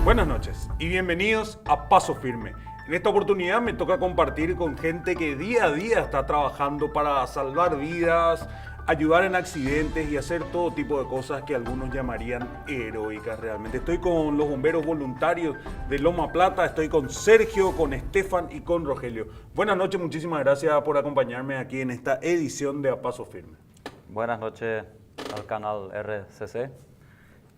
Buenas noches y bienvenidos a Paso Firme. En esta oportunidad me toca compartir con gente que día a día está trabajando para salvar vidas, ayudar en accidentes y hacer todo tipo de cosas que algunos llamarían heroicas realmente. Estoy con los bomberos voluntarios de Loma Plata, estoy con Sergio, con Estefan y con Rogelio. Buenas noches, muchísimas gracias por acompañarme aquí en esta edición de A Paso Firme. Buenas noches al canal RCC.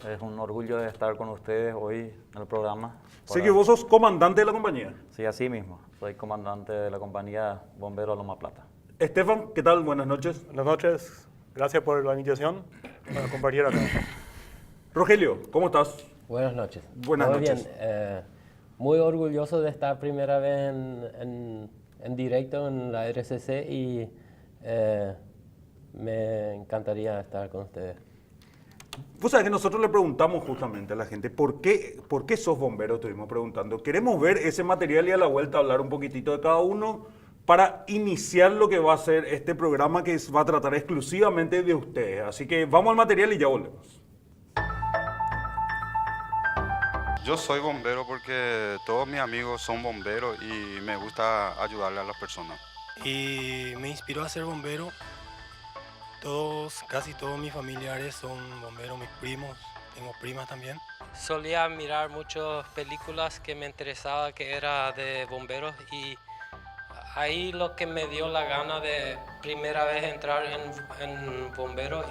Es un orgullo de estar con ustedes hoy en el programa. Sé que vos sos comandante de la compañía. Sí, así mismo. Soy comandante de la compañía Bomberos Loma Plata. Estefan, ¿qué tal? Buenas noches. Buenas noches, gracias por la invitación para compartir acá. Rogelio, ¿cómo estás? Buenas noches. Buenas Muy noches. bien. Muy orgulloso de estar primera vez en directo en la RCC y me encantaría estar con ustedes. Vos sabés que nosotros le preguntamos justamente a la gente, ¿por qué sos bombero? Estuvimos preguntando. Queremos ver ese material y a la vuelta hablar un poquitito de cada uno para iniciar lo que va a ser este programa que va a tratar exclusivamente de ustedes. Así que vamos al material y ya volvemos. Yo soy bombero porque todos mis amigos son bomberos y me gusta ayudarle a las personas. Y me inspiró a ser bombero. Casi todos mis familiares son bomberos, mis primos, tengo primas también. Solía mirar muchas películas que me interesaba que era de bomberos y ahí lo que me dio la gana de primera vez entrar en bomberos.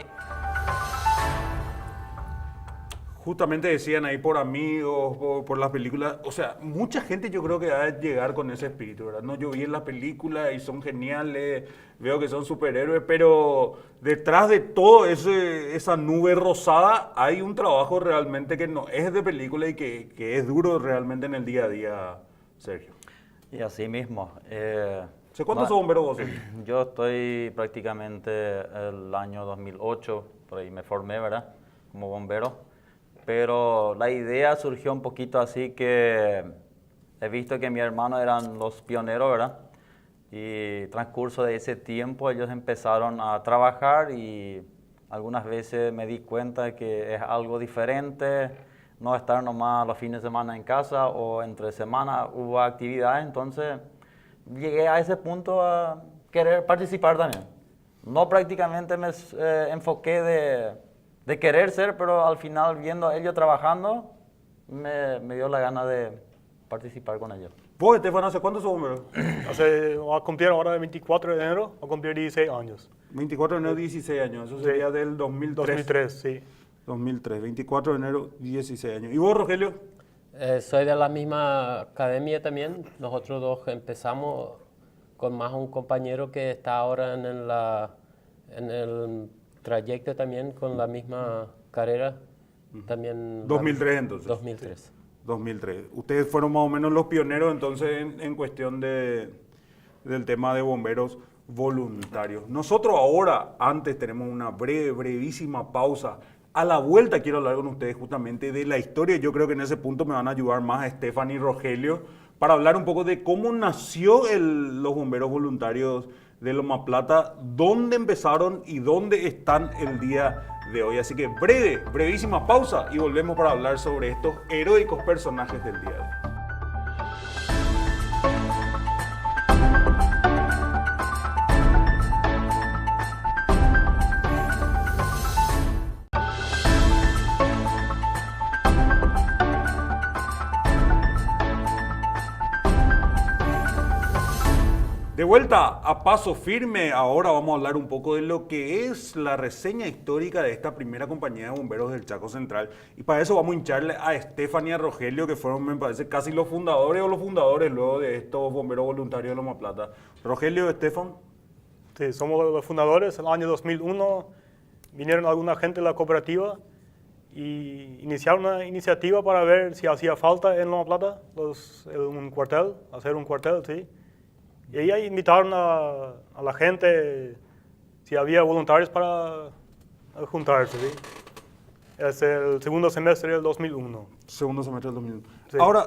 Justamente decían ahí por amigos, por las películas, o sea, mucha gente yo creo que va a llegar con ese espíritu, ¿verdad? No, yo vi en las películas y son geniales, veo que son superhéroes, pero detrás de todo esa nube rosada hay un trabajo realmente que no es de película y que es duro realmente en el día a día, Sergio. Y así mismo. ¿Cuántos son bomberos vos? Yo estoy prácticamente el año 2008, por ahí me formé, ¿verdad? Como bombero. Pero la idea surgió un poquito así que he visto que mi hermano eran los pioneros, ¿verdad? Y transcurso de ese tiempo ellos empezaron a trabajar y algunas veces me di cuenta que es algo diferente, no estar nomás los fines de semana en casa o entre semana hubo actividades, entonces llegué a ese punto a querer participar también. No prácticamente me enfoqué de querer ser, pero al final viendo a ellos trabajando, me dio la gana de participar con ellos. ¿Vos, Estefan, hace cuántos sos bombero? Voy a cumplir ahora el 24 de enero, voy a cumplir 16 años. 24 de enero, 16 años, eso sería del 2003. 2003, sí. 2003, 24 de enero, 16 años. ¿Y vos, Rogelio? Soy de la misma academia también. Nosotros dos empezamos con más un compañero que está ahora en el trayecto también con la misma carrera. También 2003 entonces. 2003. 2003. Ustedes fueron más o menos los pioneros entonces en cuestión del tema de bomberos voluntarios. Nosotros ahora, antes tenemos una brevísima pausa. A la vuelta quiero hablar con ustedes justamente de la historia. Yo creo que en ese punto me van a ayudar más Estefan y Rogelio para hablar un poco de cómo nació los bomberos voluntarios de Loma Plata, dónde empezaron y dónde están el día de hoy. Así que brevísima pausa y volvemos para hablar sobre estos heroicos personajes del día de hoy. De vuelta a Paso Firme, ahora vamos a hablar un poco de lo que es la reseña histórica de esta primera compañía de bomberos del Chaco Central. Y para eso vamos a hincharle a Estefan y a Rogelio, que fueron, me parece, casi los fundadores luego de estos bomberos voluntarios de Loma Plata. Rogelio, Estefan. Sí, somos los fundadores. En el año 2001 vinieron alguna gente de la cooperativa y iniciaron una iniciativa para ver si hacía falta en Loma Plata hacer un cuartel, sí. Y ahí invitaron a la gente si había voluntarios para juntarse, ¿sí? Es el segundo semestre del 2001. Segundo semestre del 2001. Sí. Ahora,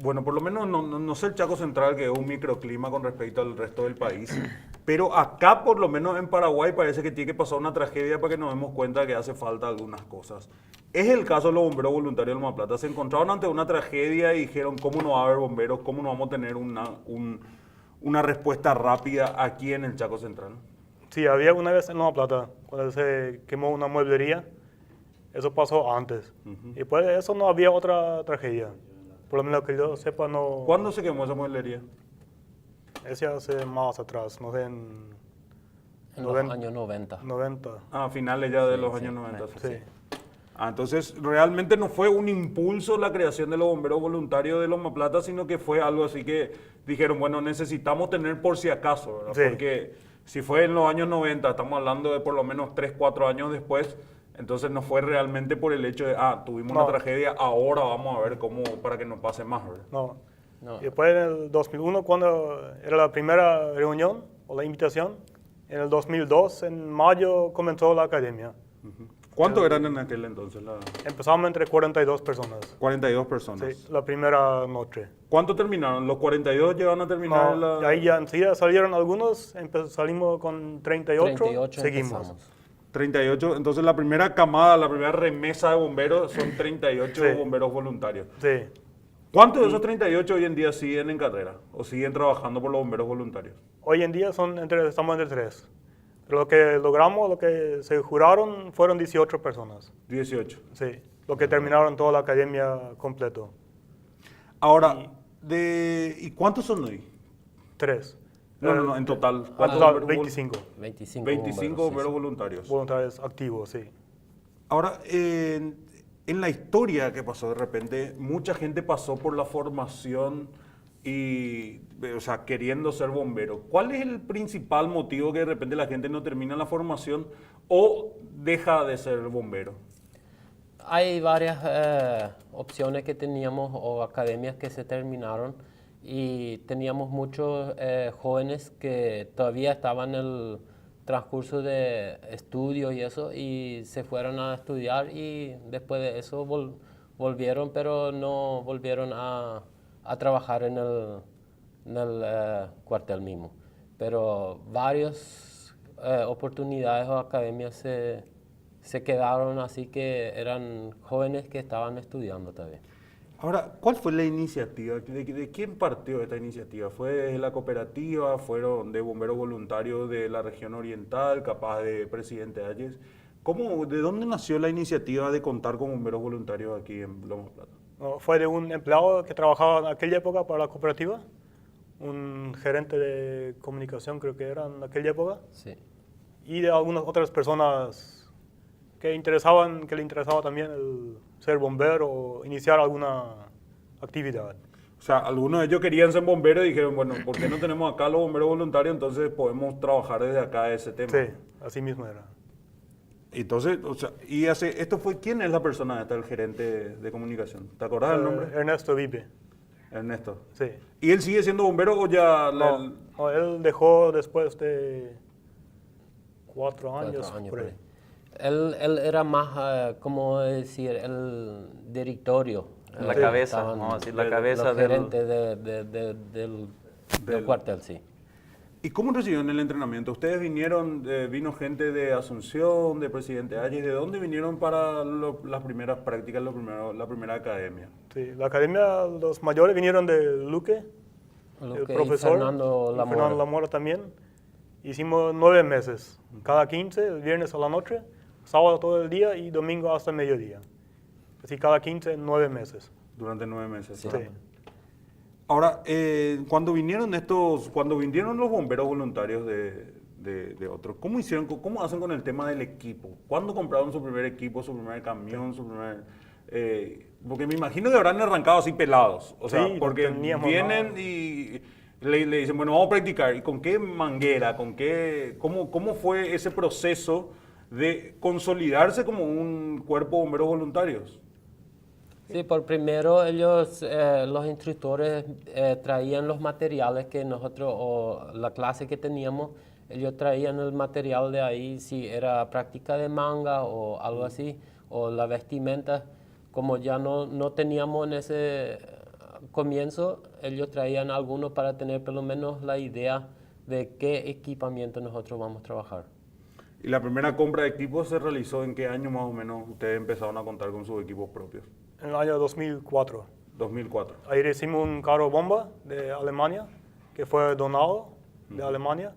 bueno, por lo menos no sé el Chaco Central, que es un microclima con respecto al resto del país, pero acá, por lo menos en Paraguay, parece que tiene que pasar una tragedia para que nos demos cuenta que hace falta algunas cosas. Es el caso de los bomberos voluntarios de Loma Plata. Se encontraron ante una tragedia y dijeron, ¿cómo no va a haber bomberos? ¿Cómo no vamos a tener una respuesta rápida aquí en el Chaco Central? Sí, había una vez en Loma Plata, cuando se quemó una mueblería. Eso pasó antes. Y después de eso no había otra tragedia. Por lo menos que yo sepa, no... ¿Cuándo se quemó esa mueblería? Ese hace más atrás, no sé, En los años 90. 90. A finales ya de los sí, años 90. Sí. Entonces, realmente no fue un impulso la creación de los bomberos voluntarios de Loma Plata, sino que fue algo así que dijeron, bueno, necesitamos tener por si acaso, ¿verdad? Sí. Porque si fue en los años 90, estamos hablando de por lo menos 3, 4 años después, entonces no fue realmente por el hecho de, tuvimos una No. tragedia, ahora vamos a ver cómo, para que no pase más, ¿verdad? No. No. Y después en el 2001, cuando era la primera reunión o la invitación, en el 2002, en mayo, comenzó la academia. ¿Cuántos eran en aquel entonces? Empezamos entre 42 personas. 42 personas. Sí, la primera noche. ¿Cuántos terminaron? ¿Los 42 llegaron a terminar No, y ahí ya enseguida salieron algunos, salimos con 38, 38 seguimos. empezamos. 38, entonces la primera camada, la primera remesa de bomberos son 38 Sí. bomberos voluntarios. Sí. ¿Cuántos de esos 38 hoy en día siguen en carrera o siguen trabajando por los bomberos voluntarios? Hoy en día estamos entre 3. Pero lo que logramos, lo que se juraron, fueron 18 personas. 18. Sí, lo que terminaron toda la academia completo. Ahora, ¿y cuántos son hoy? 3. No, en total. En ¿Cuántos total, bomberos 25 25. 25 bomberos, bomberos voluntarios. voluntarios activos, sí. Ahora, en la historia que pasó de repente, mucha gente pasó por la formación y, o sea, queriendo ser bombero. ¿Cuál es el principal motivo que de repente la gente no termina la formación o deja de ser bombero? Hay varias opciones que teníamos o academias que se terminaron y teníamos muchos jóvenes que todavía estaban en el transcurso de estudios y eso y se fueron a estudiar y después de eso volvieron, pero no volvieron a trabajar en el cuartel mismo. Pero varias oportunidades o academias se quedaron así que eran jóvenes que estaban estudiando todavía. Ahora, ¿cuál fue la iniciativa? ¿De quién partió esta iniciativa? ¿Fue de la cooperativa? ¿Fueron de bomberos voluntarios de la región oriental, capaz de Presidente Hayes? ¿De dónde nació la iniciativa de contar con bomberos voluntarios aquí en Loma Plata? No, fue de un empleado que trabajaba en aquella época para la cooperativa, un gerente de comunicación creo que era en aquella época, Sí. y de algunas otras personas que le interesaba también el ser bombero o iniciar alguna actividad. O sea, algunos de ellos querían ser bomberos y dijeron, bueno, ¿por qué no tenemos acá los bomberos voluntarios? Entonces podemos trabajar desde acá ese tema. Sí, así mismo era. Entonces, o sea, ¿quién es la persona esta, el gerente de comunicación? ¿Te acordás del nombre? Ernesto Vive, Ernesto. sí. ¿Y él sigue siendo bombero o ya...? No, él dejó después de 4 años, 4 años por por ahí. ahí. Él era más, como decir, el directorio. La Sí. cabeza, Estaban vamos a decir, la los cabeza los del... gerentes del cuartel, sí. ¿Y cómo recibieron el entrenamiento? ¿Ustedes vino gente de Asunción, de Presidente Hayes? ¿De dónde vinieron para las primeras prácticas, la primera academia? Sí, la academia, los mayores vinieron de Luque, el Luque y profesor, Fernando y Lamora. Fernando Lamora también. Hicimos 9 meses, cada 15, el viernes a la noche, sábado todo el día y domingo hasta el mediodía. Así cada 15, 9 meses. Durante 9 meses. Sí. Ahora, cuando vinieron los bomberos voluntarios de otros, ¿cómo hacen con el tema del equipo? ¿Cuándo compraron su primer equipo, su primer camión, porque me imagino que habrán arrancado así pelados. O sea, Sí, no porque teníamos vienen nada. y le dicen, bueno, vamos a practicar. ¿Y con qué manguera? ¿Cómo fue ese proceso de consolidarse como un cuerpo de bomberos voluntarios? Sí, por primero ellos, los instructores, traían los materiales que nosotros, o la clase que teníamos, ellos traían el material de ahí, si era práctica de manga o algo así, o la vestimenta. Como ya no teníamos en ese comienzo, ellos traían algunos para tener por lo menos la idea de qué equipamiento nosotros vamos a trabajar. ¿Y la primera compra de equipos se realizó en qué año más o menos ustedes empezaron a contar con sus equipos propios? En el año 2004. 2004. Ahí recibimos un carro bomba de Alemania, que fue donado de Alemania.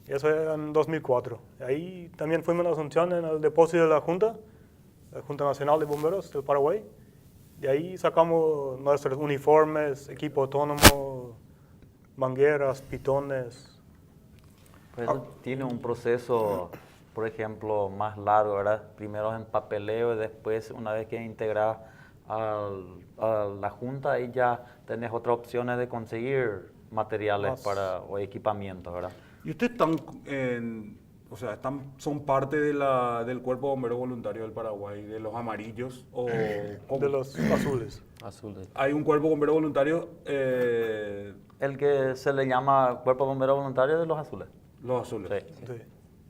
Y eso era en 2004. Y ahí también fuimos a Asunción en el depósito de la Junta Nacional de Bomberos del Paraguay. De ahí sacamos nuestros uniformes, equipo autónomo, mangueras, pitones. Pues eso tiene un proceso, por ejemplo, más largo, ¿verdad? Primero en papeleo y después, una vez que integras a la junta, ahí ya tenés otras opciones de conseguir materiales o equipamientos, ¿verdad? ¿Y ustedes están, son parte del Cuerpo Bombero Voluntario del Paraguay, de los amarillos o cómo? De los azules. Azules. Hay un Cuerpo Bombero Voluntario, El que se le llama Cuerpo Bombero Voluntario de los Azules. los azules. Sí. Sí.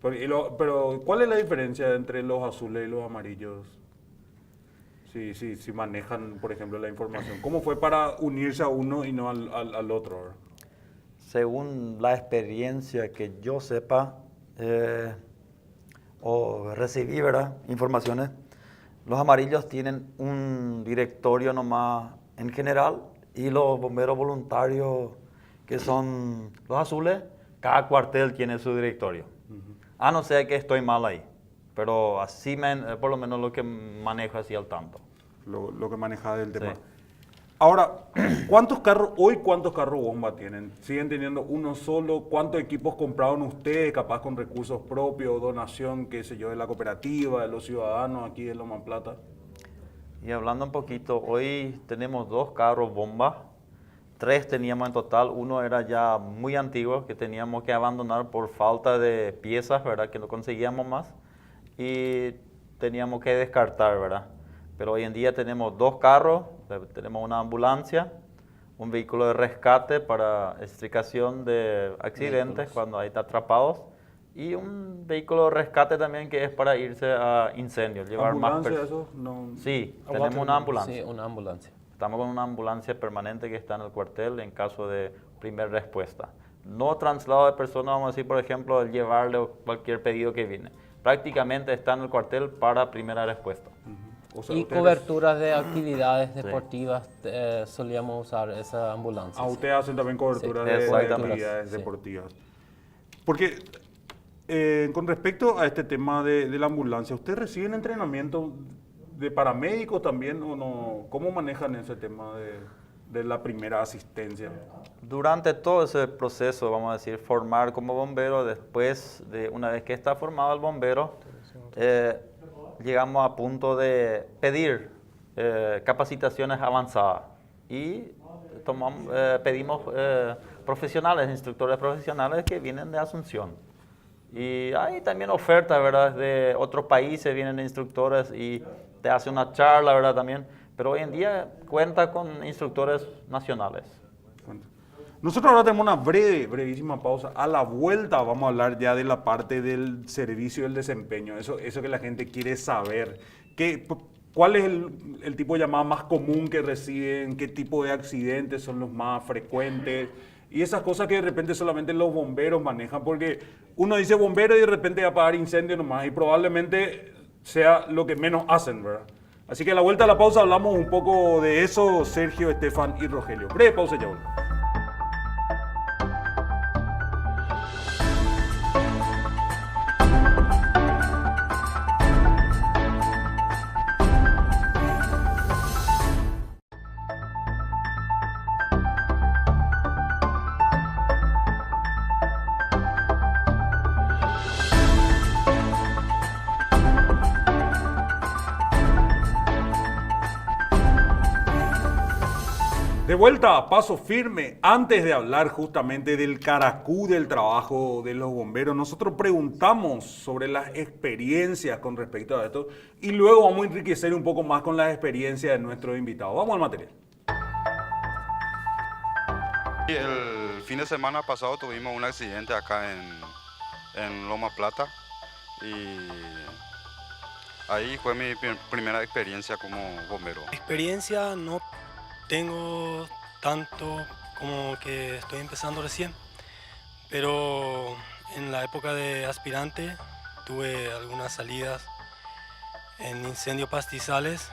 Pero, ¿cuál es la diferencia entre los azules y los amarillos? Si manejan, por ejemplo, la información. ¿Cómo fue para unirse a uno y no al otro? ¿Verdad? Según la experiencia que yo sepa o recibí, ¿verdad? Informaciones, los amarillos tienen un directorio nomás en general y los bomberos voluntarios, que son los azules, cada cuartel tiene su directorio. A no ser que estoy mal ahí, pero así por lo menos lo que manejo así al tanto. Lo que maneja del tema. Sí. Ahora, ¿cuántos carros bomba tienen? ¿Siguen teniendo uno solo? ¿Cuántos equipos compraron ustedes, capaz con recursos propios, donación, qué sé yo, de la cooperativa, de los ciudadanos aquí de Loma Plata? Y hablando un poquito, hoy tenemos 2 carros bomba, 3 teníamos en total, uno era ya muy antiguo que teníamos que abandonar por falta de piezas, ¿verdad? Que no conseguíamos más y teníamos que descartar, ¿verdad? Pero hoy en día tenemos 2 carros, tenemos una ambulancia, un vehículo de rescate para extricación de accidentes cuando hay atrapados y un vehículo de rescate también que es para irse a incendios, llevar más ¿Ambulancia eso? No. Sí, tenemos una ambulancia. Sí, una ambulancia. Estamos con una ambulancia permanente que está en el cuartel en caso de primera respuesta. No traslado de personas, vamos a decir, por ejemplo, el llevarle cualquier pedido que viene. Prácticamente está en el cuartel para primera respuesta. O sea, Y ustedes- coberturas de actividades deportivas, solíamos usar esa ambulancia. Ah, ustedes hacen también cobertura Sí, de exactamente. actividades Sí. deportivas. Porque con respecto a este tema de la ambulancia, ¿ustedes reciben entrenamiento de paramédicos también o no? ¿Cómo manejan ese tema de la primera asistencia? Durante todo ese proceso, vamos a decir, formar como bombero, después de una vez que está formado el bombero, llegamos a punto de pedir capacitaciones avanzadas y pedimos profesionales, instructores profesionales que vienen de Asunción. Y hay también ofertas, ¿verdad? De otros países vienen instructores y te hacen una charla, ¿verdad? También. Pero hoy en día cuenta con instructores nacionales. Nosotros ahora tenemos una brevísima pausa. A la vuelta vamos a hablar ya de la parte del servicio y el desempeño. Eso que la gente quiere saber. ¿Cuál es el tipo de llamada más común que reciben? ¿Qué tipo de accidentes son los más frecuentes? Y esas cosas que de repente solamente los bomberos manejan. Porque uno dice bombero y de repente va a apagar incendio nomás. Y probablemente sea lo que menos hacen, ¿verdad? Así que a la vuelta de la pausa hablamos un poco de eso, Sergio, Estefan y Rogelio. Breve pausa y ya volvemos. De vuelta a Paso Firme, antes de hablar justamente del caracú del trabajo de los bomberos, nosotros preguntamos sobre las experiencias con respecto a esto y luego vamos a enriquecer un poco más con las experiencias de nuestros invitados. Vamos al material. Y el fin de semana pasado tuvimos un accidente acá en Loma Plata y ahí fue mi primera experiencia como bombero. Experiencia no tengo tanto como que estoy empezando recién, pero en la época de aspirante tuve algunas salidas en incendios pastizales.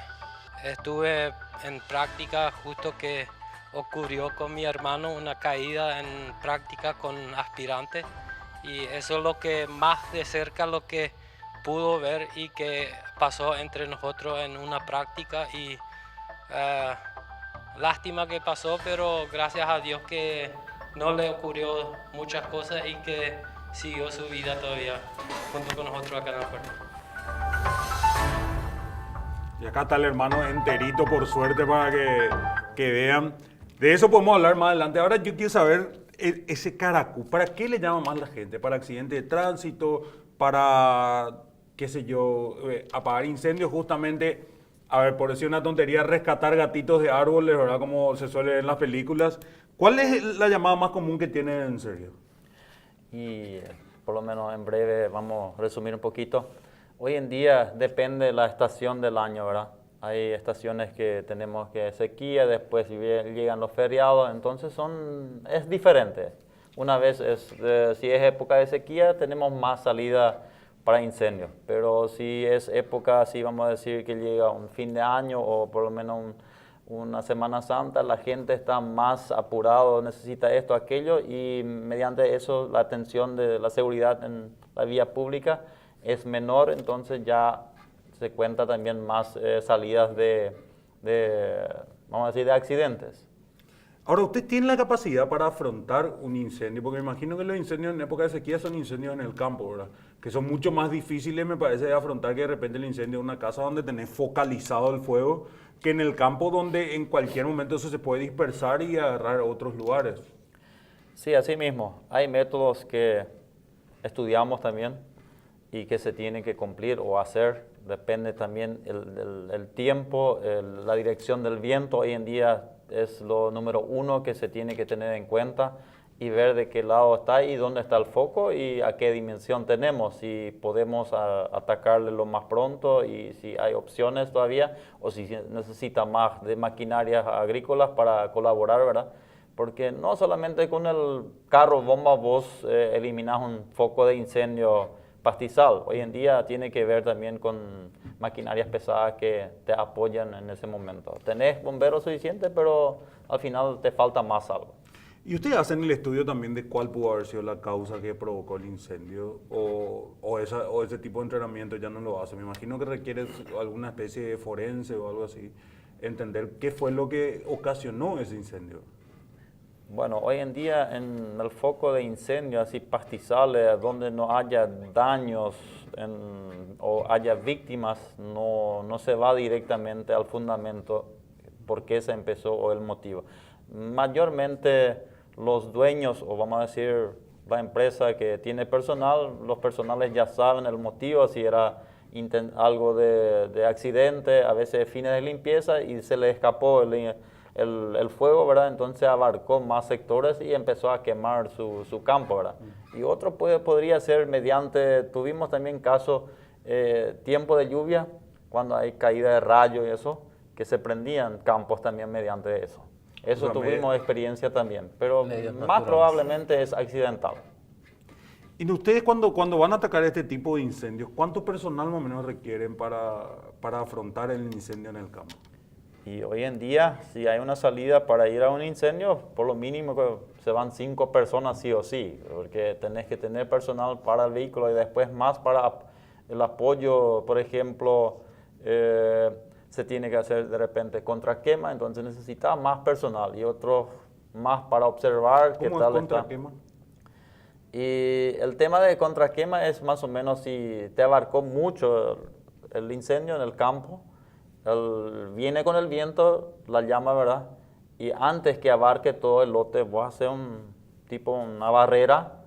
Estuve en práctica justo que ocurrió con mi hermano una caída en práctica con aspirantes y eso es lo que más de cerca lo que pudo ver y que pasó entre nosotros en una práctica y lástima que pasó, pero gracias a Dios que no le ocurrió muchas cosas y que siguió su vida todavía junto con nosotros acá en el puerto. Y acá está el hermano enterito, por suerte, para que vean. De eso podemos hablar más adelante. Ahora yo quiero saber ese Caracú. ¿Para qué le llama más la gente? ¿Para accidentes de tránsito? ¿Para, qué sé yo, apagar incendios? Justamente, a ver, por decir una tontería, rescatar gatitos de árboles, ¿verdad? Como se suele ver en las películas. ¿Cuál es la llamada más común que tienen en serio? Y por lo menos en breve vamos a resumir un poquito. Hoy en día depende de la estación del año, ¿verdad? Hay estaciones que tenemos que sequía, después llegan los feriados, entonces es diferente. Una vez, si es época de sequía, tenemos más salida para incendios, pero si es época, así vamos a decir que llega un fin de año o por lo menos una Semana Santa, la gente está más apurado, necesita esto, aquello, y mediante eso la atención de la seguridad en la vía pública es menor, entonces ya se cuenta también más salidas vamos a decir, de accidentes. Ahora, ¿usted tiene la capacidad para afrontar un incendio? Porque me imagino que los incendios en época de sequía son incendios en el campo, ¿verdad? Que son mucho más difíciles, me parece, de afrontar que de repente el incendio de una casa donde tenés focalizado el fuego, que en el campo donde en cualquier momento eso se puede dispersar y agarrar a otros lugares. Sí, así mismo. Hay métodos que estudiamos también y que se tienen que cumplir o hacer. Depende también el tiempo, la dirección del viento. Hoy en día es lo número uno que se tiene que tener en cuenta y ver de qué lado está y dónde está el foco y a qué dimensión tenemos, si podemos atacarle lo más pronto y si hay opciones todavía o si necesita más de maquinarias agrícolas para colaborar, ¿verdad? Porque no solamente con el carro bomba vos eliminás un foco de incendio pastizal. Hoy en día tiene que ver también con maquinarias pesadas que te apoyan en ese momento. Tenés bomberos suficientes, pero al final te falta más algo. ¿Y ustedes hacen el estudio también de cuál pudo haber sido la causa que provocó el incendio? ¿O ese tipo de entrenamiento ya no lo hacen? Me imagino que requiere alguna especie de forense o algo así, entender qué fue lo que ocasionó ese incendio. Bueno, hoy en día en el foco de incendio, así pastizales, donde no haya daños o haya víctimas, no se va directamente al fundamento por qué se empezó o el motivo. Mayormente los dueños, o vamos a decir la empresa que tiene personal, los personales ya saben el motivo, si era algo de accidente, a veces fines de limpieza y se le escapó el fuego, ¿verdad? Entonces abarcó más sectores y empezó a quemar su campo, ¿verdad? Y otro podría ser mediante, tuvimos también casos, tiempo de lluvia, cuando hay caída de rayos y eso, que se prendían campos también mediante eso. Eso o sea, tuvimos experiencia también, pero más probablemente es accidental. ¿Y ustedes cuando van a atacar este tipo de incendios, cuánto personal más o menos requieren para afrontar el incendio en el campo? Y hoy en día, si hay una salida para ir a un incendio, por lo mínimo que se van 5 personas sí o sí, porque tenés que tener personal para el vehículo y después más para el apoyo, por ejemplo, se tiene que hacer de repente contraquema, entonces necesita más personal y otros más para observar qué tal está. Y el tema de contraquema es más o menos si te abarcó mucho el incendio en el campo, viene con el viento, la llama, ¿verdad? Y antes que abarque todo el lote, vos haces una barrera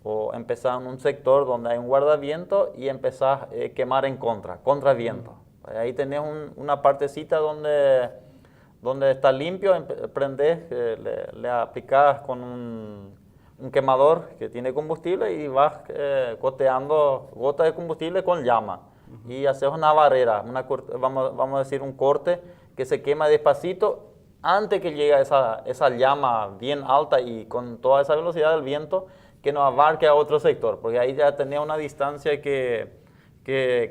o empezás en un sector donde hay un guardaviento y empezás a quemar en contra viento. Ahí tenés una partecita donde está limpio, prendés, le aplicás con un quemador que tiene combustible y vas coteando gotas de combustible con llama. Y haces una barrera, vamos a decir un corte que se quema despacito antes que llegue esa llama bien alta y con toda esa velocidad del viento que no abarque a otro sector, porque ahí ya tenía una distancia que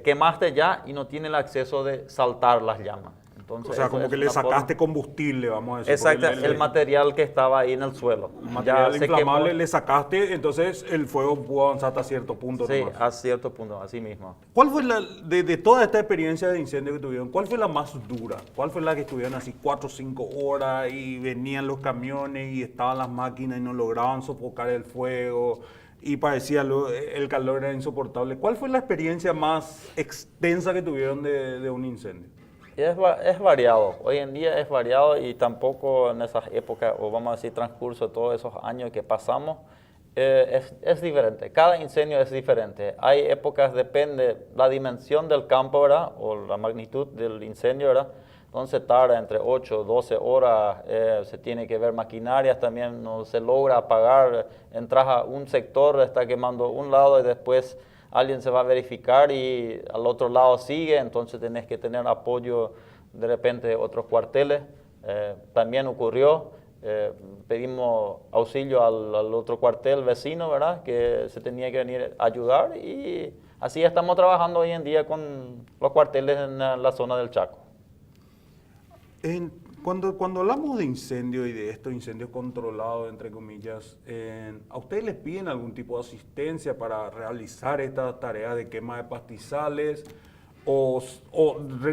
quemaste ya y no tiene el acceso de saltar las llamas. Entonces, O sea, eso como es que le una sacaste combustible, vamos a decir. Exacto, porque el material que estaba ahí en el suelo. material Ya se inflamable quemó. le sacaste, entonces el fuego pudo avanzar hasta cierto punto Sí, nomás. a cierto punto, así mismo. ¿Cuál fue de toda esta experiencia de incendio que tuvieron, cuál fue la más dura? ¿Cuál fue la que estuvieron así 4 o 5 horas y venían los camiones y estaban las máquinas y no lograban sofocar el fuego y parecía el calor era insoportable? ¿Cuál fue la experiencia más extensa que tuvieron de un incendio? Es variado, hoy en día es variado y tampoco en esas épocas, o vamos a decir transcurso de todos esos años que pasamos, es diferente. Cada incendio es diferente. Hay épocas, depende la dimensión del campo, ¿verdad? O la magnitud del incendio, ¿verdad? Entonces tarda entre 8 o 12 horas, se tiene que ver maquinarias, también no se logra apagar, entras a un sector, está quemando un lado y después alguien se va a verificar y al otro lado sigue, entonces tenés que tener apoyo de repente de otros cuarteles. También ocurrió, pedimos auxilio al otro cuartel vecino, ¿verdad? Que se tenía que venir a ayudar y así estamos trabajando hoy en día con los cuarteles en la zona del Chaco. Cuando hablamos de incendio y de estos incendios controlados, entre comillas, ¿a ustedes les piden algún tipo de asistencia para realizar esta tarea de quema de pastizales? ¿O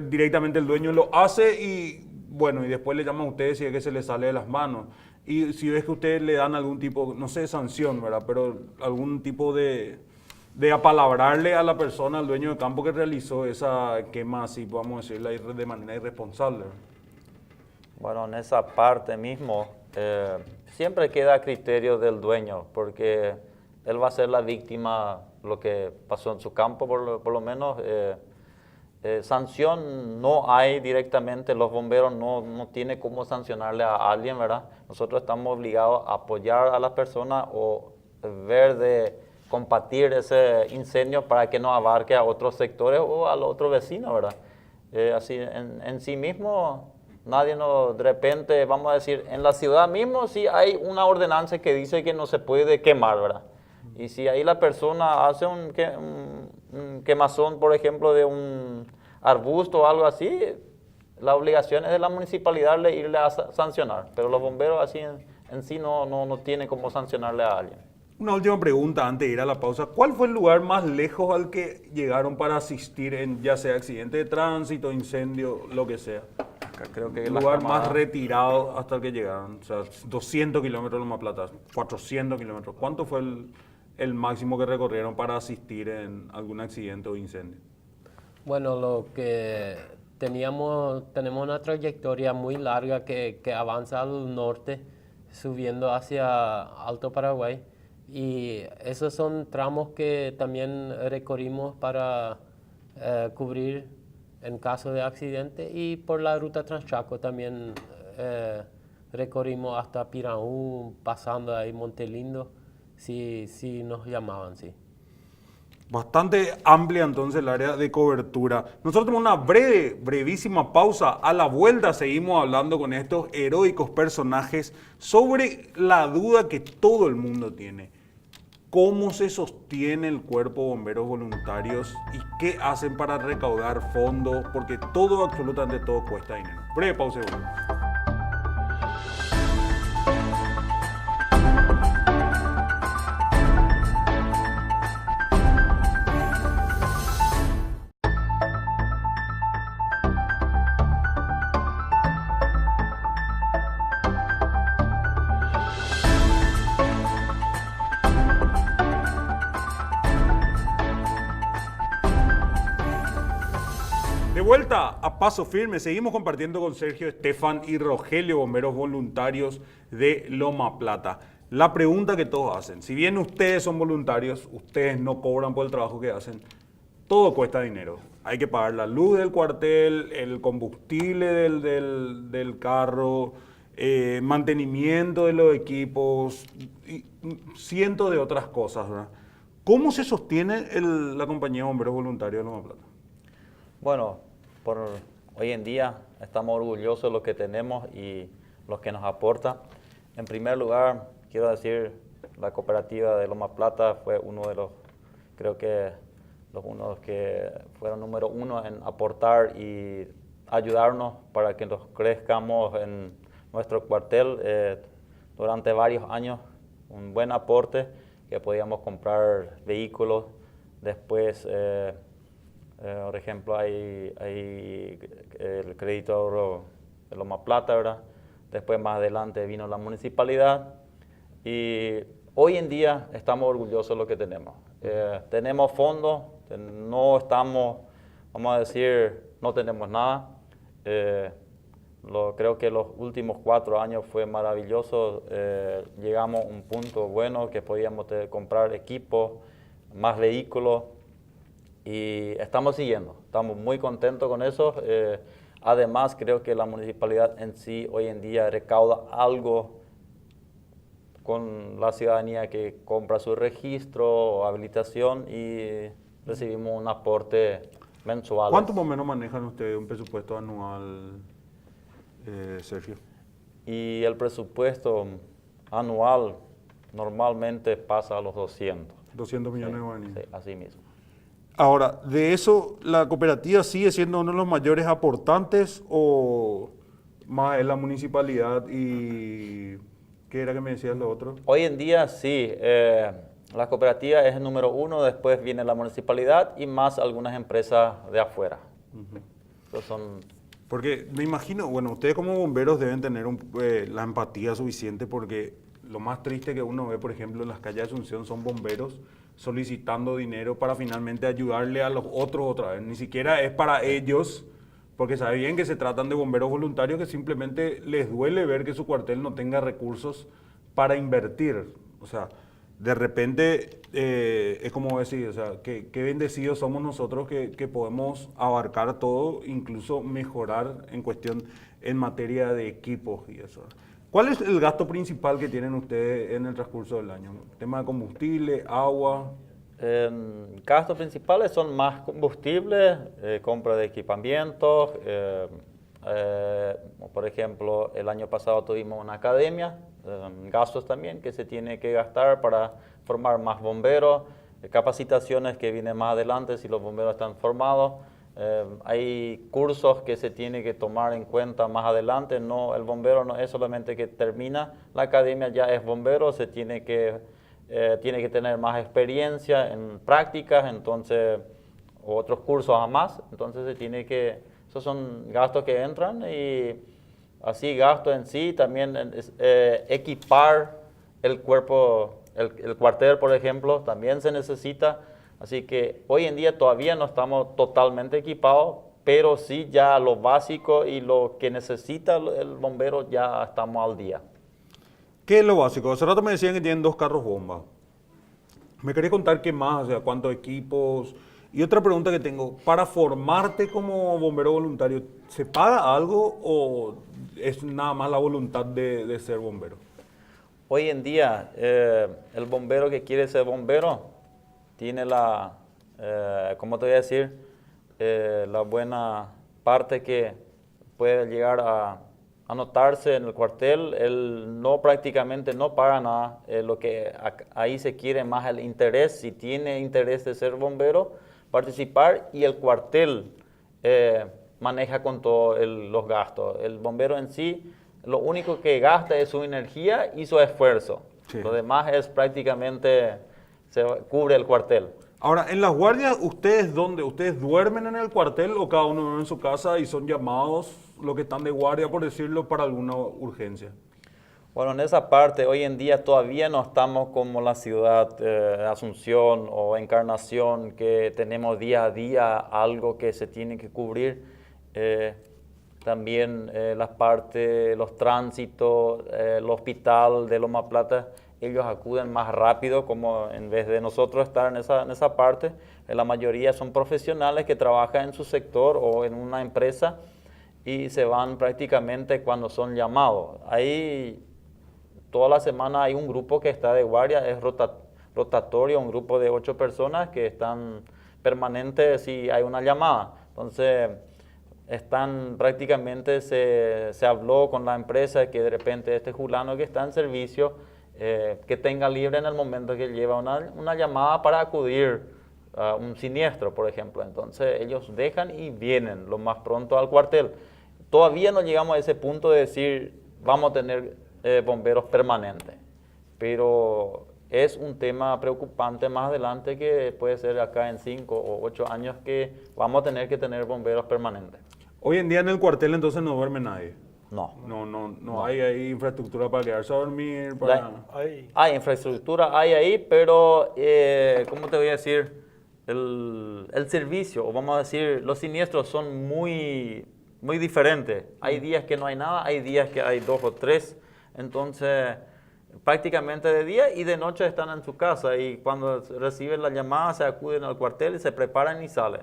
directamente el dueño lo hace y bueno, y después le llaman a ustedes si es que se les sale de las manos? Y si ves que ustedes le dan algún tipo, no sé, de sanción, ¿verdad? Pero algún tipo de apalabrarle a la persona, al dueño de campo que realizó esa quema, así podemos decirla, de manera irresponsable. Bueno, en esa parte mismo siempre queda a criterio del dueño, porque él va a ser la víctima, lo que pasó en su campo por lo menos. Sanción no hay directamente, los bomberos no tienen cómo sancionarle a alguien, ¿verdad? Nosotros estamos obligados a apoyar a las personas o ver de combatir ese incendio para que no abarque a otros sectores o a los otros vecinos, ¿verdad? Así en sí mismo... Nadie de repente, vamos a decir, en la ciudad mismo sí hay una ordenanza que dice que no se puede quemar, ¿verdad? Y si ahí la persona hace un quemazón, por ejemplo, de un arbusto o algo así, la obligación es de la municipalidad de irle a sancionar. Pero los bomberos así en sí no tienen cómo sancionarle a alguien. Una última pregunta antes de ir a la pausa. ¿Cuál fue el lugar más lejos al que llegaron para asistir en ya sea accidente de tránsito, incendio, lo que sea? Creo que El lugar más retirado hasta el que llegaron, o sea, 200 kilómetros de Loma Plata, 400 kilómetros. ¿Cuánto fue el máximo que recorrieron para asistir en algún accidente o incendio? Bueno, lo que tenemos una trayectoria muy larga que avanza al norte, subiendo hacia Alto Paraguay. Y esos son tramos que también recorrimos para cubrir en caso de accidente, y por la ruta Transchaco también recorrimos hasta Piraú, pasando ahí Montelindo, si nos llamaban, sí. Bastante amplia entonces el área de cobertura. Nosotros tenemos una brevísima pausa. A la vuelta seguimos hablando con estos heroicos personajes sobre la duda que todo el mundo tiene. ¿Cómo se sostiene el cuerpo de bomberos voluntarios y qué hacen para recaudar fondos? Porque todo, absolutamente todo, cuesta dinero. Breve pausa y volvemos. De vuelta a Paso Firme, seguimos compartiendo con Sergio, Estefan y Rogelio, bomberos voluntarios de Loma Plata. La pregunta que todos hacen, si bien ustedes son voluntarios, ustedes no cobran por el trabajo que hacen, todo cuesta dinero. Hay que pagar la luz del cuartel, el combustible del carro, mantenimiento de los equipos y cientos de otras cosas, ¿verdad? ¿Cómo se sostiene la compañía de bomberos voluntarios de Loma Plata? Bueno, hoy en día estamos orgullosos de lo que tenemos y lo que nos aporta. En primer lugar, quiero decir la cooperativa de Loma Plata fue uno de los, creo que unos que fueron número uno en aportar y ayudarnos para que nos crezcamos en nuestro cuartel durante varios años. Un buen aporte, que podíamos comprar vehículos. Después, por ejemplo, hay el crédito ahorro de Loma Plata, ¿verdad? Después, más adelante, vino la municipalidad. Y hoy en día estamos orgullosos de lo que tenemos. Tenemos fondos, no estamos, vamos a decir, no tenemos nada. Creo que los últimos 4 años fue maravilloso. Llegamos a un punto bueno que podíamos comprar equipos, más vehículos, y estamos siguiendo. Estamos muy contentos con eso. Además, creo que la municipalidad en sí hoy en día recauda algo con la ciudadanía que compra su registro o habilitación, y recibimos un aporte mensual. ¿Cuánto más o menos manejan ustedes un presupuesto anual, Sergio? Y el presupuesto anual normalmente pasa a los 200. 200 millones de guaraníes. Sí, así mismo. Ahora, de eso, ¿la cooperativa sigue siendo uno de los mayores aportantes o más es la municipalidad y qué era que me decías lo otro? Hoy en día sí, la cooperativa es el número 1, después viene la municipalidad y más algunas empresas de afuera. Esos son... Porque me imagino, bueno, ustedes como bomberos deben tener la empatía suficiente, porque lo más triste que uno ve, por ejemplo, en las calles de Asunción son bomberos solicitando dinero para finalmente ayudarle a los otros otra vez. Ni siquiera es para ellos, porque sabe bien que se tratan de bomberos voluntarios que simplemente les duele ver que su cuartel no tenga recursos para invertir. O sea, de repente es como decir, o sea, qué bendecidos somos nosotros que podemos abarcar todo, incluso mejorar en cuestión en materia de equipos y eso. ¿Cuál es el gasto principal que tienen ustedes en el transcurso del año? ¿Tema de combustible, agua? Gastos principales son más combustible, compra de equipamientos. Por ejemplo, el año pasado tuvimos una academia, gastos también que se tiene que gastar para formar más bomberos, capacitaciones que vienen más adelante si los bomberos están formados. Hay cursos que se tiene que tomar en cuenta más adelante. No, el bombero no es solamente que termina la academia, ya es bombero, se tiene que tener más experiencia en prácticas, entonces, otros cursos a más, entonces esos son gastos que entran, y así gastos en sí, también equipar el cuerpo, el cuartel, por ejemplo, también se necesita. Así que hoy en día todavía no estamos totalmente equipados, pero sí ya lo básico y lo que necesita el bombero ya estamos al día. ¿Qué es lo básico? Hace rato me decían que tienen 2 carros bomba. ¿Me querés contar qué más? O sea, ¿cuántos equipos? Y otra pregunta que tengo, para formarte como bombero voluntario, ¿se paga algo o es nada más la voluntad de ser bombero? Hoy en día, el bombero que quiere ser bombero tiene ¿cómo te voy a decir? La buena parte que puede llegar a anotarse en el cuartel. Él prácticamente no paga nada. Lo que ahí se quiere más el interés, si tiene interés de ser bombero, participar, y el cuartel maneja con todos los gastos. El bombero en sí, lo único que gasta es su energía y su esfuerzo. Sí. Lo demás es prácticamente, se cubre el cuartel. Ahora, en las guardias, ¿ustedes dónde? ¿Ustedes duermen en el cuartel o cada uno duerme en su casa y son llamados los que están de guardia, por decirlo, para alguna urgencia? Bueno, en esa parte, hoy en día todavía no estamos como la ciudad de Asunción o Encarnación, que tenemos día a día algo que se tiene que cubrir. También las partes, los tránsitos, el hospital de Loma Plata, ellos acuden más rápido, como en vez de nosotros estar en esa parte. La mayoría son profesionales que trabajan en su sector o en una empresa y se van prácticamente cuando son llamados. Ahí toda la semana hay un grupo que está de guardia, es rotatorio, un grupo de 8 personas que están permanentes si hay una llamada. Entonces, prácticamente se habló con la empresa que de repente este fulano que está en servicio que tenga libre en el momento que lleva una llamada para acudir a un siniestro, por ejemplo. Entonces ellos dejan y vienen lo más pronto al cuartel. Todavía no llegamos a ese punto de decir vamos a tener bomberos permanentes, pero es un tema preocupante más adelante que puede ser acá en 5 o 8 años que vamos a tener que tener bomberos permanentes. Hoy en día en el cuartel entonces no duerme nadie. No. No hay infraestructura para quedarse a dormir. Para... Hay infraestructura, hay ahí, pero ¿cómo te voy a decir? El servicio, o vamos a decir, los siniestros son muy diferentes. Hay días que no hay nada, hay días que hay 2 o 3. Entonces, prácticamente de día y de noche están en su casa y cuando reciben la llamada se acuden al cuartel y se preparan y salen.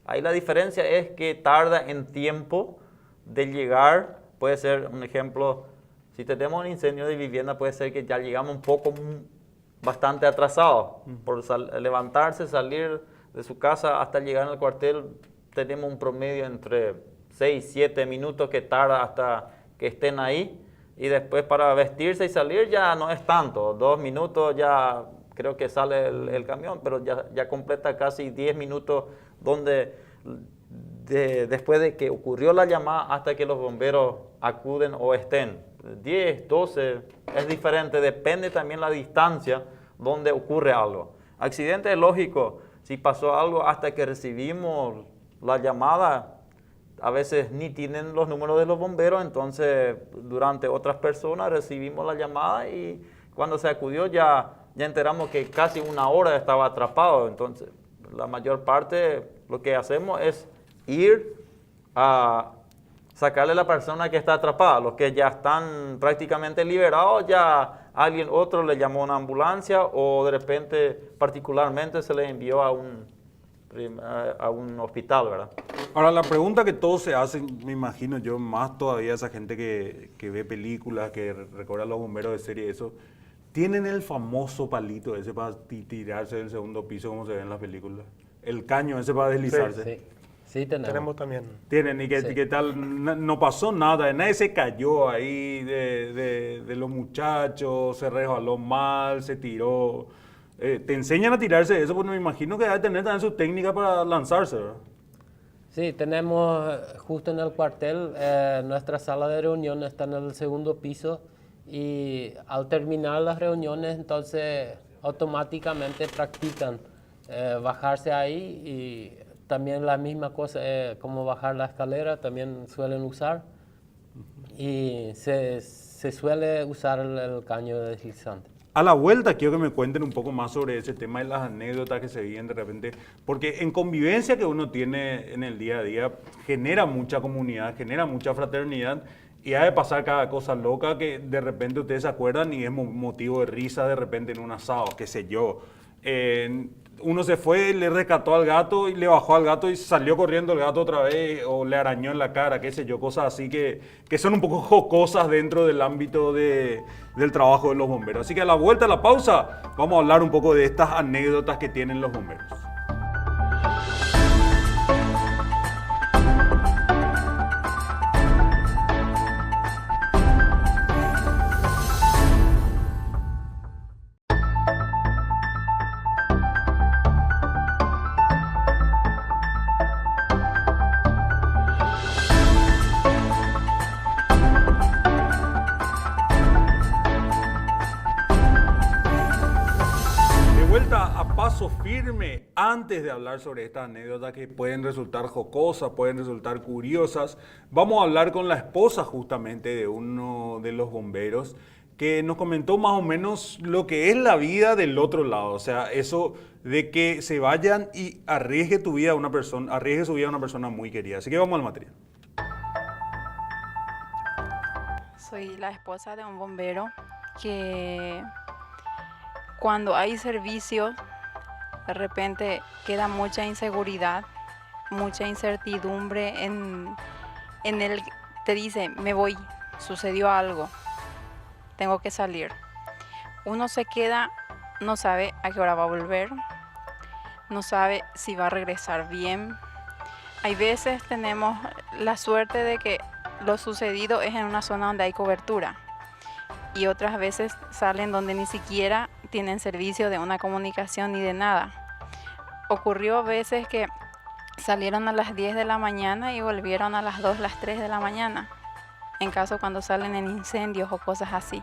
Ahí la diferencia es que tarda en tiempo de llegar. Puede ser un ejemplo, si tenemos un incendio de vivienda, puede ser que ya llegamos un poco, bastante atrasados. Por levantarse, salir de su casa hasta llegar al cuartel, tenemos un promedio entre 6, 7 minutos que tarda hasta que estén ahí. Y después para vestirse y salir ya no es tanto, 2 minutos ya creo que sale el camión, pero ya completa casi 10 minutos donde después de que ocurrió la llamada hasta que los bomberos acuden o estén. 10, 12, es diferente, depende también la distancia donde ocurre algo. Accidente es lógico, si pasó algo hasta que recibimos la llamada, a veces ni tienen los números de los bomberos, entonces durante otras personas recibimos la llamada y cuando se acudió ya enteramos que casi 1 hora estaba atrapado. Entonces la mayor parte lo que hacemos es ir a sacarle a la persona que está atrapada. Los que ya están prácticamente liberados, ya alguien otro le llamó a una ambulancia o de repente particularmente se le envió a un hospital, ¿verdad? Ahora, la pregunta que todos se hacen, me imagino yo, más todavía esa gente que ve películas, que recuerda a los bomberos de serie, eso, ¿tienen el famoso palito ese para tirarse del segundo piso como se ve en las películas? El caño ese para deslizarse. Sí, tenemos también. Tienen, y qué tal, no pasó nada, nadie se cayó ahí de los muchachos, se resbaló mal, se tiró. Te enseñan a tirarse de eso, porque me imagino que debe tener también su técnica para lanzarse, ¿verdad? Sí, tenemos justo en el cuartel, nuestra sala de reunión está en el segundo piso y al terminar las reuniones entonces automáticamente practican bajarse ahí y también la misma cosa como bajar la escalera también suelen usar y se suele usar el caño deslizante. A la vuelta quiero que me cuenten un poco más sobre ese tema y las anécdotas que se viven de repente, porque en convivencia que uno tiene en el día a día genera mucha comunidad, genera mucha fraternidad y ha de pasar cada cosa loca que de repente ustedes se acuerdan y es motivo de risa de repente en un asado, qué sé yo. Uno se fue, le rescató al gato y le bajó al gato y salió corriendo el gato otra vez o le arañó en la cara, qué sé yo, cosas así que son un poco jocosas dentro del ámbito del trabajo de los bomberos. Así que a la vuelta, a la pausa, vamos a hablar un poco de estas anécdotas que tienen los bomberos. Firme antes de hablar sobre estas anécdotas que pueden resultar jocosas, pueden resultar curiosas. Vamos a hablar con la esposa justamente de uno de los bomberos que nos comentó más o menos lo que es la vida del otro lado, o sea, eso de que se vayan y arriesgue su vida a una persona muy querida. Así que vamos al material. Soy la esposa de un bombero que cuando hay servicio de repente queda mucha inseguridad, mucha incertidumbre en él. Te dice, me voy, sucedió algo, tengo que salir. Uno se queda, no sabe a qué hora va a volver, no sabe si va a regresar bien. Hay veces tenemos la suerte de que lo sucedido es en una zona donde hay cobertura y otras veces salen donde ni siquiera tienen servicio de una comunicación ni de nada. Ocurrió veces que salieron a las 10 de la mañana y volvieron a las 2, las 3 de la mañana, en caso cuando salen en incendios o cosas así.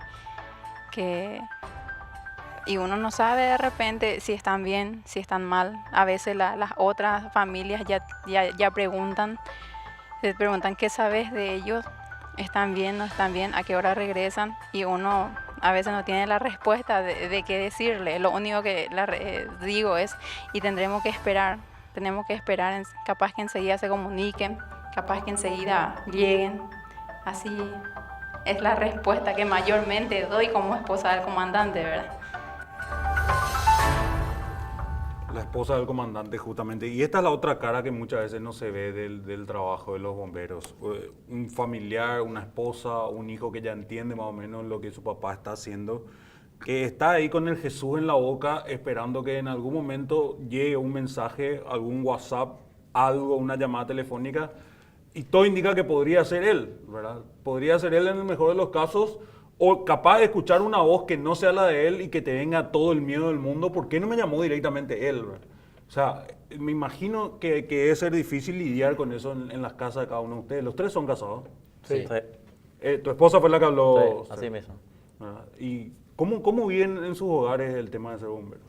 Y uno no sabe de repente si están bien, si están mal. A veces las otras familias ya preguntan, se preguntan qué sabes de ellos, están bien, no están bien, a qué hora regresan, y uno a veces no tiene la respuesta de qué decirle. Lo único que digo es, y tenemos que esperar, capaz que enseguida se comuniquen, capaz que enseguida lleguen. Así es la respuesta que mayormente doy como esposa del comandante, ¿verdad? La esposa del comandante, justamente. Y esta es la otra cara que muchas veces no se ve del trabajo de los bomberos. Un familiar, una esposa, un hijo que ya entiende más o menos lo que su papá está haciendo, que está ahí con el Jesús en la boca esperando que en algún momento llegue un mensaje, algún WhatsApp, algo, una llamada telefónica, y todo indica que podría ser él, ¿verdad? Podría ser él en el mejor de los casos, o capaz de escuchar una voz que no sea la de él y que te venga todo el miedo del mundo. ¿Por qué no me llamó directamente él, ¿verdad? O sea, me imagino que debe ser difícil lidiar con eso en las casas de cada uno de ustedes. ¿Los tres son casados? Sí. Tu esposa fue la que habló. Sí, así mismo. ¿Y cómo viven en sus hogares el tema de ser bomberos?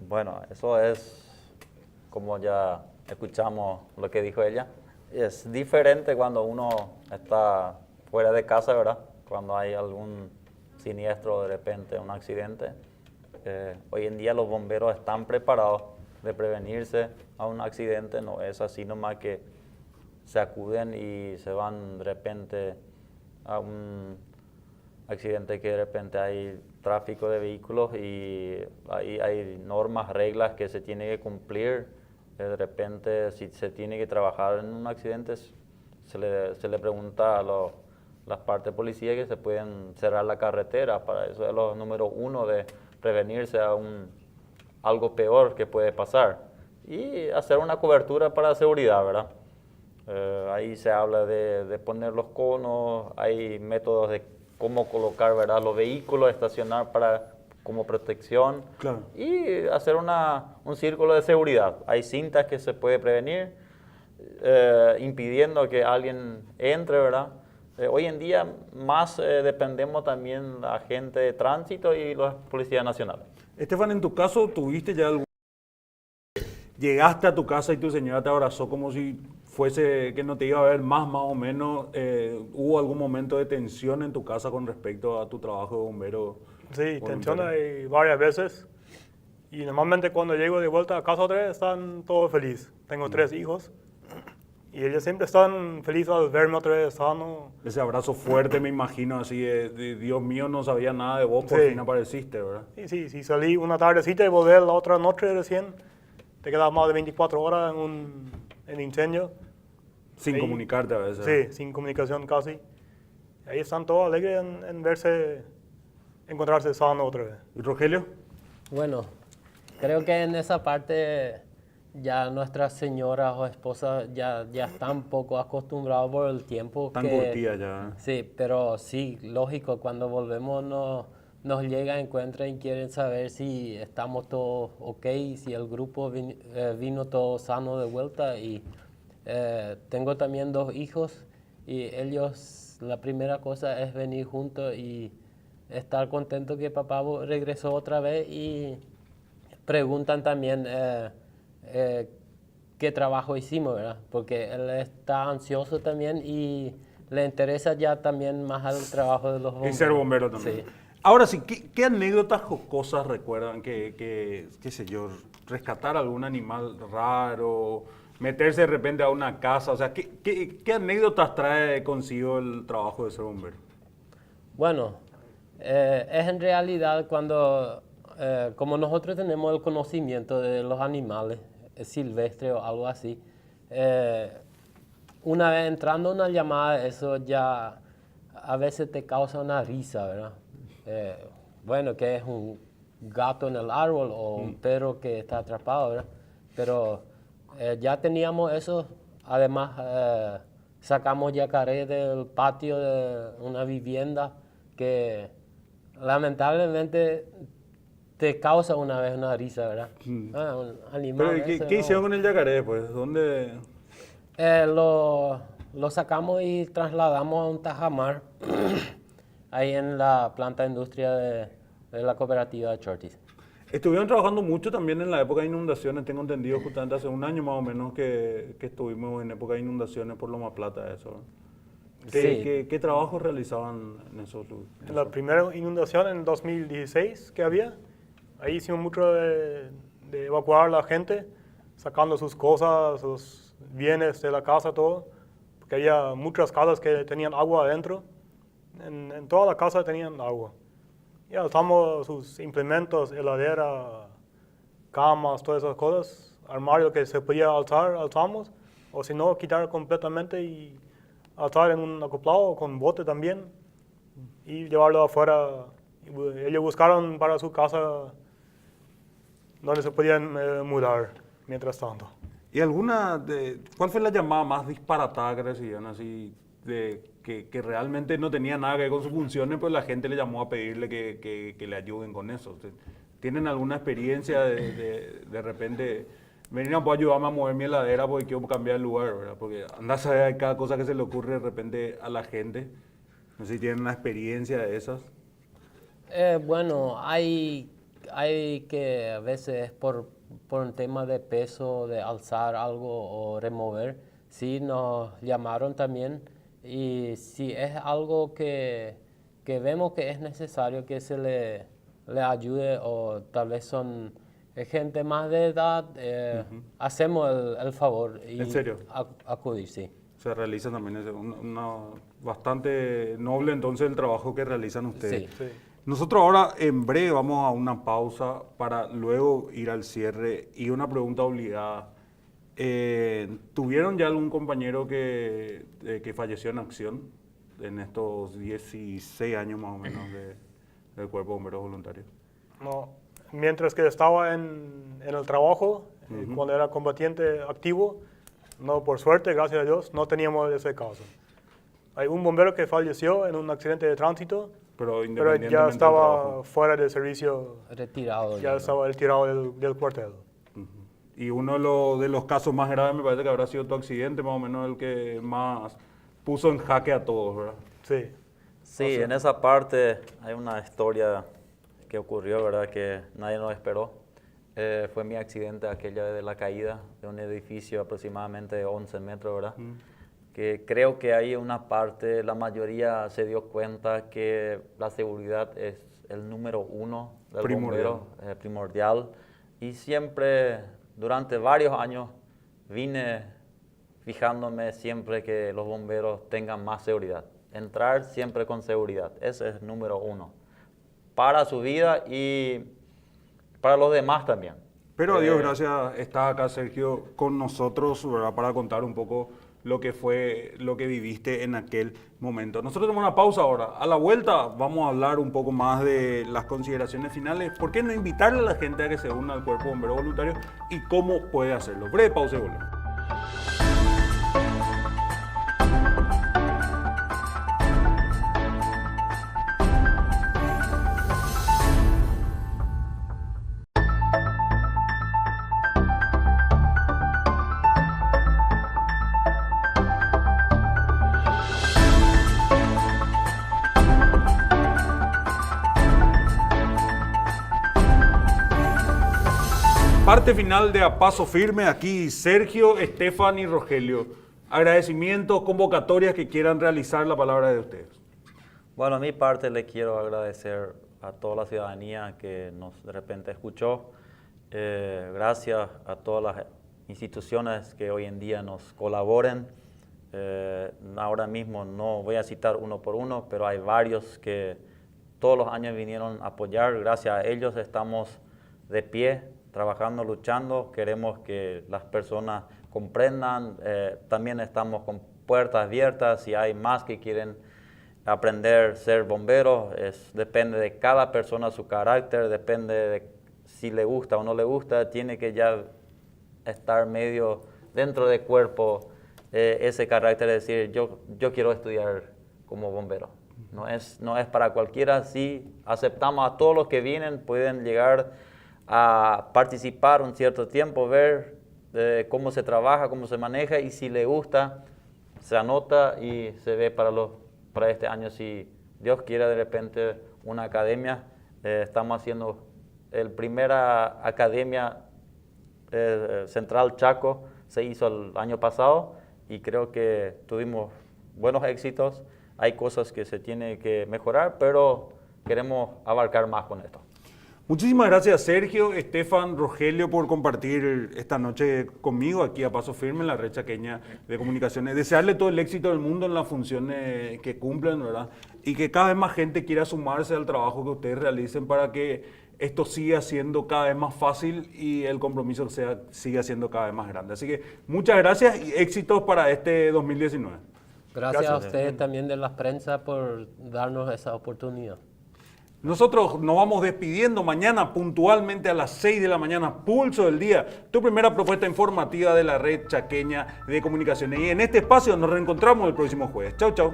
Bueno, eso es, como ya escuchamos lo que dijo ella, es diferente cuando uno está fuera de casa, ¿verdad? Cuando hay algún siniestro, de repente un accidente. Hoy en día los bomberos están preparados de prevenirse a un accidente, no es así nomás que se acuden y se van de repente a un accidente que de repente hay tráfico de vehículos y ahí hay normas, reglas que se tienen que cumplir. De repente, si se tiene que trabajar en un accidente, se le pregunta a las partes de policía que se pueden cerrar la carretera. Para eso es lo número uno, de prevenirse a algo peor que puede pasar. Y hacer una cobertura para seguridad, ¿verdad? Ahí se habla de poner los conos, hay métodos de cómo colocar, ¿verdad?, los vehículos, estacionar como protección. Claro. Y hacer un círculo de seguridad. Hay cintas que se puede prevenir, impidiendo que alguien entre, ¿verdad? Hoy en día más dependemos también de la gente de tránsito y la Policía Nacional. Estefan, en tu caso, ¿tuviste ya algún... Llegaste a tu casa y tu señora te abrazó como si fuese que no te iba a ver más o menos? ¿Hubo algún momento de tensión en tu casa con respecto a tu trabajo de bombero? Sí, tensión hay varias veces. Y normalmente cuando llego de vuelta a casa otra vez están todos felices. Tengo 3 hijos. Y ellos siempre están felices al verme otra vez sano. Ese abrazo fuerte, me imagino, así de Dios mío, no sabía nada de vos, por Sí. fin apareciste, ¿verdad? Sí, salí una tardecita y volví la otra noche recién. Te quedas más de 24 horas en incendio. Sin Ahí- comunicarte a veces. Sí, sin comunicación casi. Ahí están todos alegres en verse, encontrarse sano otra vez. ¿Y Rogelio? Bueno, creo que en esa parte ya nuestras señoras o esposas ya están poco acostumbrados por el tiempo. Tan curtida ya. Sí, pero sí, lógico, cuando volvemos nos llega, encuentran y quieren saber si estamos todos ok, si el grupo vino todo sano de vuelta. Y tengo también 2 hijos y ellos, la primera cosa es venir juntos y estar contento que papá regresó otra vez, y preguntan también qué trabajo hicimos, ¿verdad? Porque él está ansioso también y le interesa ya también más al trabajo de los bomberos. Y ser bombero también. Sí. Ahora sí, ¿qué anécdotas jocosas recuerdan? Qué sé yo, rescatar algún animal raro, meterse de repente a una casa, o sea, ¿qué anécdotas trae consigo el trabajo de ser bombero? Bueno, es en realidad cuando, como nosotros tenemos el conocimiento de los animales silvestres o algo así, una vez entrando una llamada, eso ya a veces te causa una risa, ¿verdad? Bueno, que es un gato en el árbol o un perro que está atrapado, ¿verdad? Pero ya teníamos eso, además sacamos yacaré del patio de una vivienda que lamentablemente te causa una vez una risa, ¿verdad? Un animal. Pero, ¿qué, ese, qué ¿no? hicieron con el yacaré, pues? ¿Dónde? Lo sacamos y trasladamos a un tajamar ahí en la planta de industria de la cooperativa de Chortis. Estuvieron trabajando mucho también en la época de inundaciones, tengo entendido, justamente hace un año más o menos que estuvimos en época de inundaciones por Loma Plata, eso. ¿Qué trabajos realizaban en esos lugares? En la primera inundación en 2016 que había, ahí hicimos mucho de evacuar a la gente, sacando sus cosas, sus bienes de la casa, todo, porque había muchas casas que tenían agua adentro, en toda la casa tenían agua. Y alzamos sus implementos, heladera, camas, todas esas cosas, armario que se podía alzar, alzamos, o si no, quitar completamente y alzar en un acoplado con bote también y llevarlo afuera. Ellos buscaron para su casa donde se podían mudar mientras tanto. ¿Y cuál fue la llamada más disparatada que recibieron así, que realmente no tenía nada que ver con sus funciones, pues la gente le llamó a pedirle que le ayuden con eso? ¿Tienen alguna experiencia de repente, venir puedo ayudarme a mover mi heladera porque quiero cambiar el lugar, ¿verdad? Porque anda a saber cada cosa que se le ocurre de repente a la gente. No sé si tienen una experiencia de esas. Bueno, hay que a veces por un tema de peso, de alzar algo o remover, sí nos llamaron también. Y si es algo que vemos que es necesario que se le ayude, o tal vez son gente más de edad, hacemos el favor y ¿En serio? acudir, sí. Se realiza también bastante noble entonces el trabajo que realizan ustedes. Sí. Nosotros ahora en breve vamos a una pausa para luego ir al cierre y una pregunta obligada. ¿Tuvieron ya algún compañero que falleció en acción en estos 16 años más o menos del Cuerpo de Bomberos Voluntarios? No, mientras que estaba en el trabajo, cuando era combatiente activo, no, por suerte, gracias a Dios, no teníamos ese caso. Hay un bombero que falleció en un accidente de tránsito, pero ya estaba fuera de servicio, Retirado. ya estaba retirado del cuartel. Y uno de los casos más graves me parece que habrá sido tu accidente, más o menos el que más puso en jaque a todos, ¿verdad? Sí. Sí, en esa parte hay una historia que ocurrió, ¿verdad? Que nadie nos esperó. Fue mi accidente, aquella de la caída de un edificio aproximadamente de 11 metros, ¿verdad? Que creo que hay una parte, la mayoría se dio cuenta que la seguridad es el número uno del bombero, primordial. Y siempre, durante varios años, vine fijándome siempre que los bomberos tengan más seguridad. Entrar siempre con seguridad, ese es el número uno. Para su vida y para los demás también. Pero a Dios gracias, está acá Sergio con nosotros, ¿verdad? Para contar un poco lo que viviste en aquel momento. Nosotros tenemos una pausa ahora. A la vuelta vamos a hablar un poco más de las consideraciones finales. ¿Por qué no invitarle a la gente a que se una al Cuerpo de Bomberos Voluntarios y cómo puede hacerlo? Breve pausa y volvemos. Parte final de A Paso Firme, aquí Sergio, Estefan y Rogelio. Agradecimientos, convocatorias que quieran realizar, la palabra de ustedes. Bueno, a mi parte le quiero agradecer a toda la ciudadanía que nos de repente escuchó. Gracias a todas las instituciones que hoy en día nos colaboren. Ahora mismo no voy a citar uno por uno, pero hay varios que todos los años vinieron a apoyar. Gracias a ellos estamos de pie, trabajando, luchando. Queremos que las personas comprendan. También estamos con puertas abiertas. Si hay más que quieren aprender a ser bomberos, depende de cada persona, su carácter, depende de si le gusta o no le gusta. Tiene que ya estar medio dentro del cuerpo ese carácter de decir, yo quiero estudiar como bombero. No es para cualquiera. Si aceptamos a todos los que vienen, pueden llegar a participar un cierto tiempo, ver cómo se trabaja, cómo se maneja, y si le gusta, se anota y se ve para este año, si Dios quiere, de repente una academia. Estamos haciendo el primera academia Central Chaco, se hizo el año pasado y creo que tuvimos buenos éxitos. Hay cosas que se tienen que mejorar, pero queremos abarcar más con esto. Muchísimas gracias Sergio, Estefan, Rogelio por compartir esta noche conmigo aquí a Paso Firme en la Red Chaqueña de Comunicaciones. Desearle todo el éxito del mundo en las funciones que cumplen, ¿verdad? Y que cada vez más gente quiera sumarse al trabajo que ustedes realicen para que esto siga siendo cada vez más fácil y el compromiso siga siendo cada vez más grande. Así que muchas gracias y éxitos para este 2019. Gracias a ustedes también de la prensa por darnos esa oportunidad. Nosotros nos vamos despidiendo mañana puntualmente a las 6 de la mañana, Pulso del Día, tu primera propuesta informativa de la Red Chaqueña de Comunicaciones. Y en este espacio nos reencontramos el próximo jueves. Chau, chau.